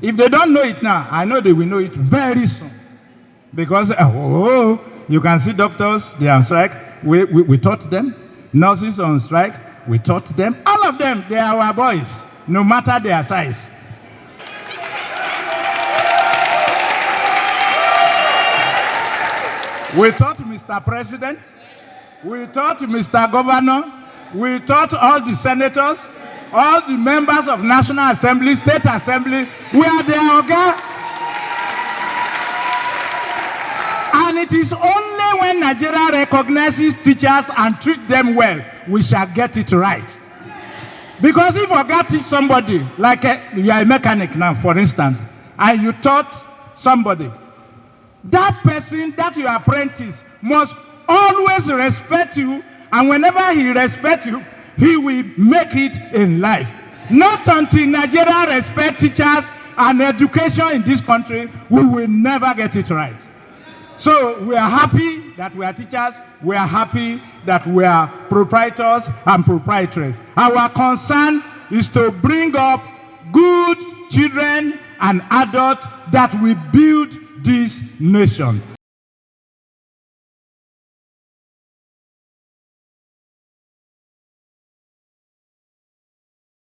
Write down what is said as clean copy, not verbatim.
If they don't know it now, I know they will know it very soon. Because, you can see doctors, they are on strike. We taught them. Nurses on strike, we taught them. All of them, they are our boys, no matter their size. We taught Mr. President. We taught Mr. Governor. We taught all the senators, all the members of National Assembly, State Assembly. We are there, okay? And it is only when Nigeria recognizes teachers and treats them well, we shall get it right. Because if you got somebody, like you are a mechanic now, for instance, and you taught somebody, that person, that your apprentice, must always respect you, and whenever he respects you, he will make it in life. Not until Nigeria respects teachers and education in this country, we will never get it right. So we are happy that we are teachers. We are happy that we are proprietors and proprietors. Our concern is to bring up good children and adults that will build this nation.